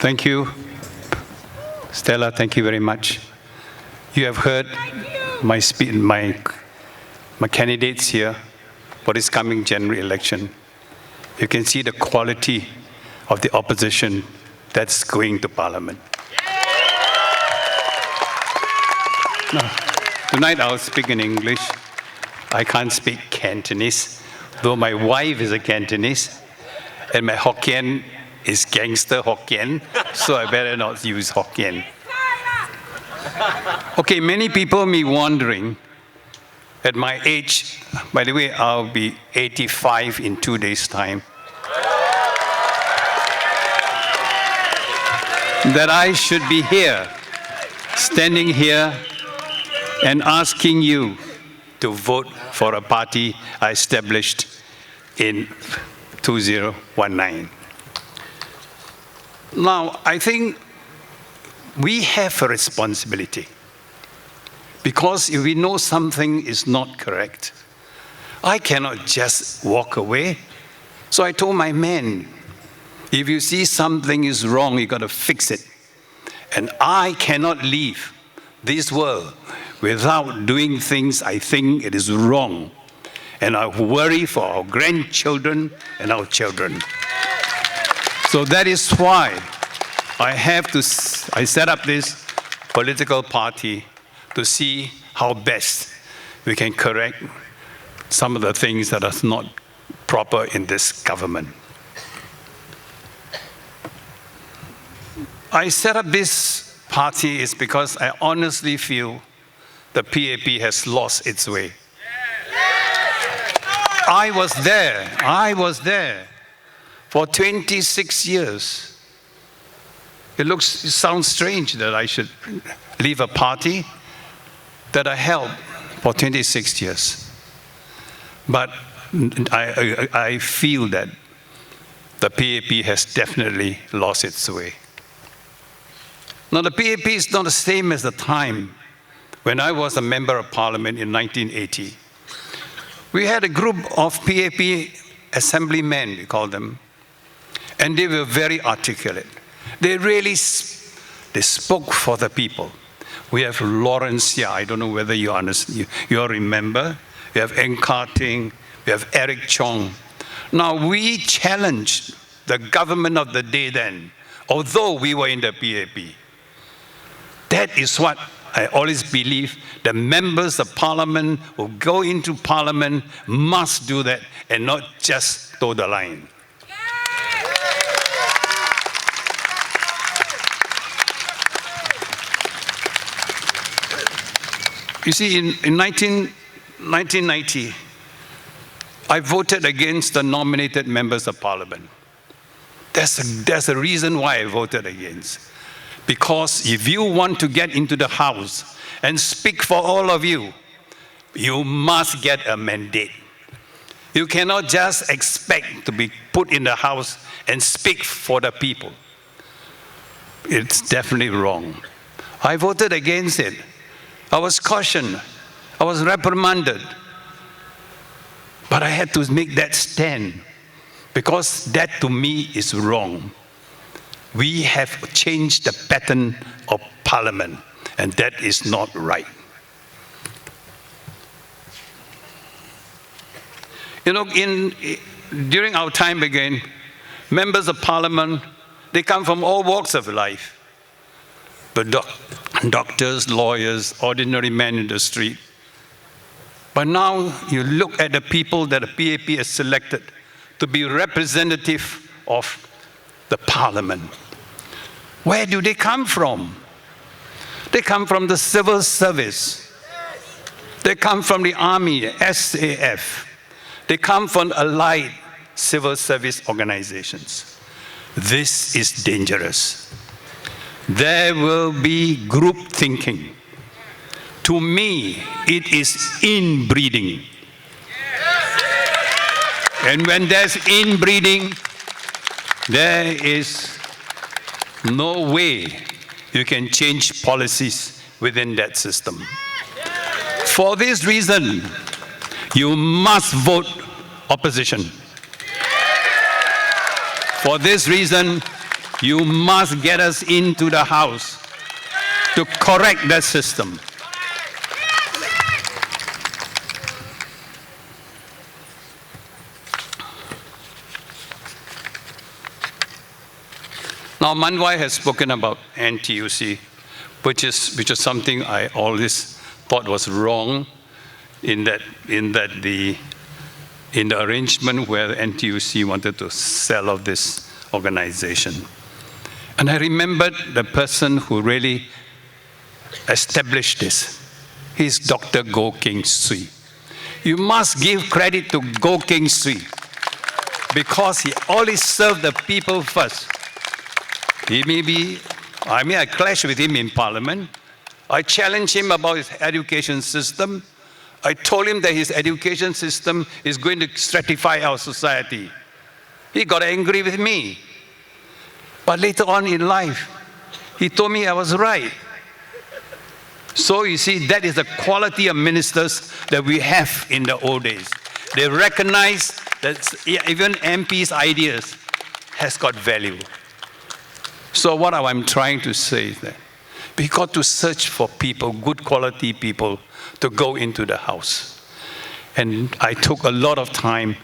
Thank you. Stella, thank you very much. You have heard my candidates here for this coming general election. You can see the quality of the opposition that's going to Parliament. Now, tonight I'll speak in English. I can't speak Cantonese, though my wife is a Cantonese, and my Hokkien is gangster Hokkien, so I better not use Hokkien. Okay, many people may be wondering, at my age, by the way, I'll be 85 in 2 days' time, that I should be here, standing here, and asking you to vote for a party I established in 2019. Now, I think we have a responsibility, because if we know something is not correct, I cannot just walk away. So I told my men, if you see something is wrong, you got to fix it. And I cannot leave this world without doing things I think it is wrong. And I worry for our grandchildren and our children. So that is why I set up this political party to see how best we can correct some of the things that are not proper in this government. I set up this party is because I honestly feel the PAP has lost its way. I was there for 26 years. It sounds strange that I should leave a party that I held for 26 years. But I feel that the PAP has definitely lost its way. Now, the PAP is not the same as the time when I was a member of Parliament in 1980. We had a group of PAP assemblymen, we call them, and they were very articulate. They really spoke for the people. We have Lawrence here. I don't know whether you understand. You all remember. We have Encarting. We have Eric Chong. Now, we challenged the government of the day then, although we were in the PAP. That is what I always believe. The members of Parliament who go into Parliament must do that and not just toe the line. You see, in 1990, I voted against the nominated members of Parliament. There's a reason why I voted against. Because if you want to get into the House and speak for all of you, you must get a mandate. You cannot just expect to be put in the House and speak for the people. It's definitely wrong. I voted against it. I was cautioned. I was reprimanded. But I had to make that stand, because that to me is wrong. We have changed the pattern of Parliament, and that is not right. You know, during our time again, members of Parliament, they come from all walks of life. The doctors, lawyers, ordinary men in the street. But now you look at the people that the PAP has selected to be representative of the Parliament. Where do they come from? They come from the civil service. They come from the army, SAF. They come from allied civil service organizations. This is dangerous. There will be group thinking. To me, it is inbreeding. And when there's inbreeding, there is no way you can change policies within that system. For this reason, you must vote opposition. For this reason, You must get us into the House to correct that system. Now, Manwai has spoken about NTUC, which is something I always thought was wrong in the arrangement where NTUC wanted to sell off this organization. And I remembered the person who really established this. He's Dr. Goh Keng Swee. You must give credit to Goh Keng Swee because he always served the people first. I clashed with him in Parliament. I challenged him about his education system. I told him that his education system is going to stratify our society. He got angry with me. But later on in life, he told me I was right. So you see, that is the quality of ministers that we have in the old days. They recognize that even MPs' ideas has got value. So what I'm trying to say is that we got to search for people, good quality people, to go into the House. And I took a lot of time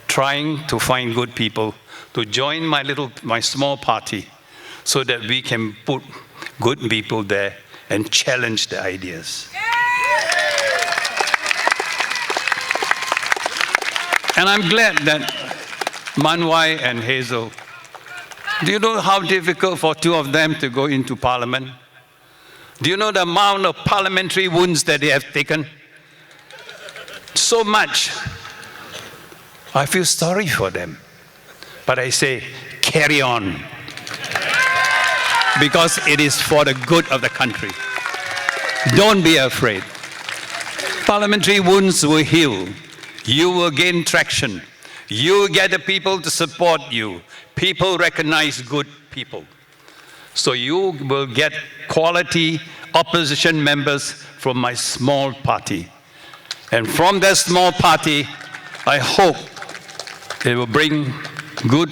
trying to find good people to join my small party so that we can put good people there and challenge the ideas. And I'm glad that Manwai and Hazel, do you know how difficult for two of them to go into Parliament? Do you know the amount of parliamentary wounds that they have taken? So much. I feel sorry for them. But I say, carry on. Because it is for the good of the country. Don't be afraid. Parliamentary wounds will heal. You will gain traction. You will get the people to support you. People recognize good people. So you will get quality opposition members from my small party. And from that small party, I hope it will bring good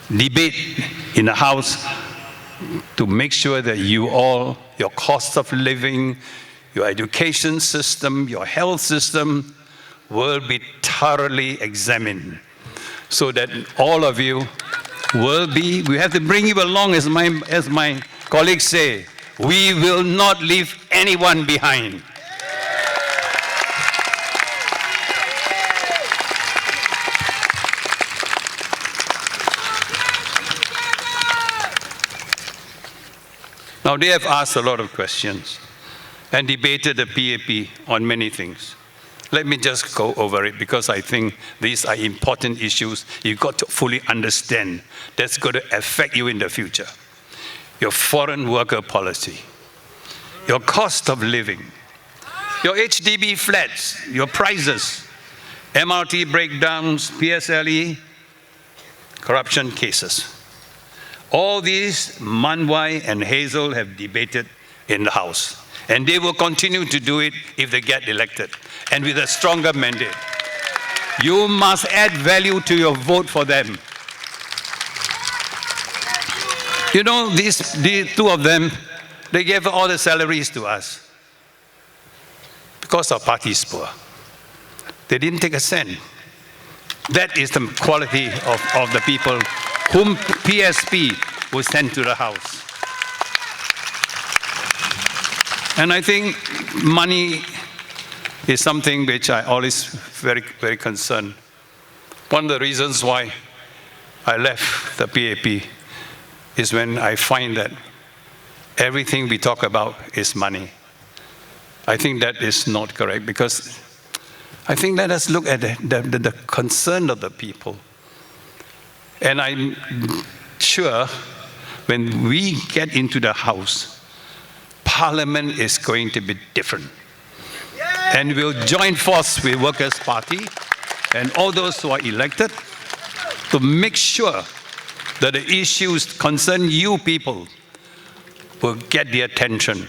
debate in the House to make sure that your cost of living, your education system, your health system will be thoroughly examined so that all of you we have to bring you along, as my colleagues say. We will not leave anyone behind. Now, they have asked a lot of questions and debated the PAP on many things. Let me just go over it because I think these are important issues you've got to fully understand that's going to affect you in the future. Your foreign worker policy, your cost of living, your HDB flats, your prices, MRT breakdowns, PSLE, corruption cases. All these Manwai and Hazel have debated in the House. And they will continue to do it if they get elected, and with a stronger mandate. You must add value to your vote for them. You know, these two of them, they gave all the salaries to us because our party is poor. They didn't take a cent. That is the quality of the people whom PSP will send to the House. And I think money is something which I always very, very concerned. One of the reasons why I left the PAP is when I find that everything we talk about is money. I think that is not correct because I think let us look at the concern of the people. And I'm sure when we get into the House, Parliament is going to be different. And we'll join force with Workers' Party and all those who are elected to make sure that the issues concern you people will get the attention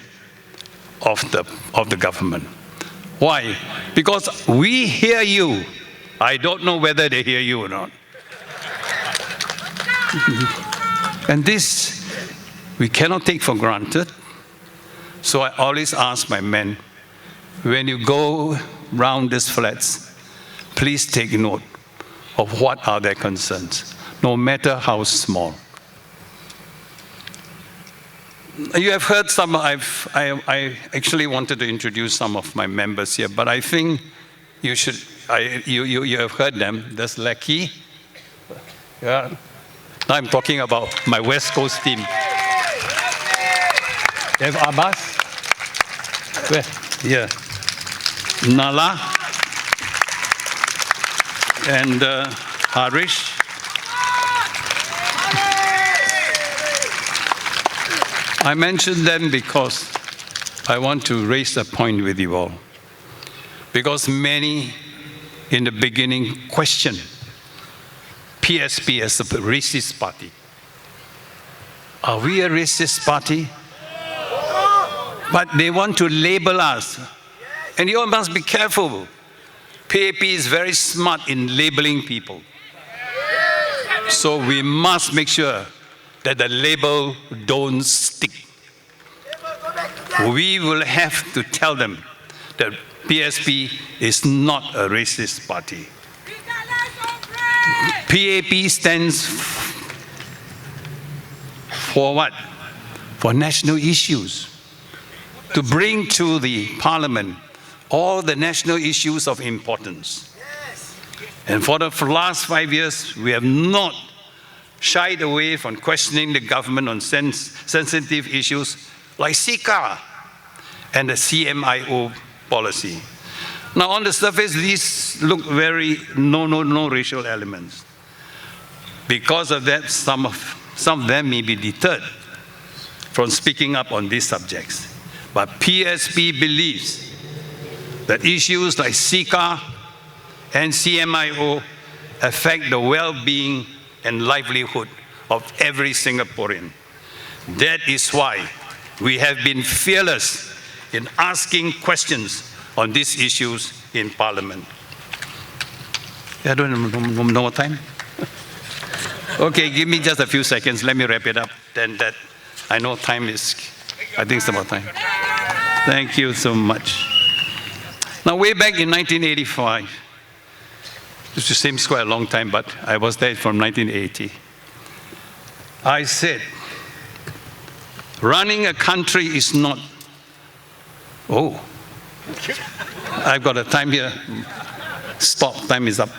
of the government. Why? Because we hear you. I don't know whether they hear you or not. And this, we cannot take for granted. So I always ask my men, when you go round these flats, please take note of what are their concerns, no matter how small. You have heard some, I actually wanted to introduce some of my members here, but I think you should, you have heard them. There's Lecky. Yeah. Now I'm talking about my West Coast team. You have Abbas. Where? Yeah. Nala. And Harish. I mention them because I want to raise a point with you all. Because many in the beginning questioned PSP as a racist party. Are we a racist party? But they want to label us. And you all must be careful. PAP is very smart in labeling people. So we must make sure that the label don't stick. We will have to tell them that PSP is not a racist party. PAP stands for what? For national issues. To bring to the Parliament all the national issues of importance. And for the last 5 years, we have not shied away from questioning the government on sensitive issues like CCAR and the CMIO policy. Now, on the surface, these look very no racial elements. Because of that, some of them may be deterred from speaking up on these subjects. But PSP believes that issues like CCAR and CMIO affect the well-being and livelihood of every Singaporean. That is why we have been fearless in asking questions on these issues in Parliament. I don't know, no more time? Okay, give me just a few seconds. Let me wrap it up. Then that, I know time is, I think it's about time. Thank you so much. Now, way back in 1985, this seems quite a long time, but I was there from 1980. I said, running a country is not, oh, I've got a time here. Stop, time is up.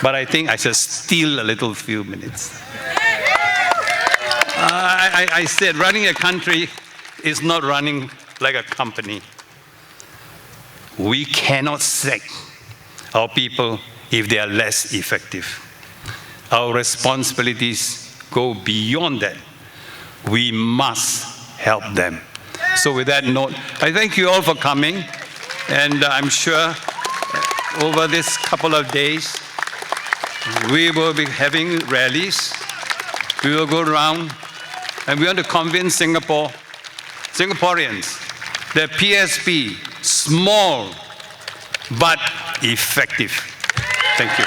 But I think I should steal a little few minutes. I said running a country is not running like a company. We cannot sack our people if they are less effective. Our responsibilities go beyond that. We must help them. So with that note, I thank you all for coming. And I'm sure over this couple of days, we will be having rallies. We will go around and we want to convince Singaporeans that PSP, small but effective. Thank you.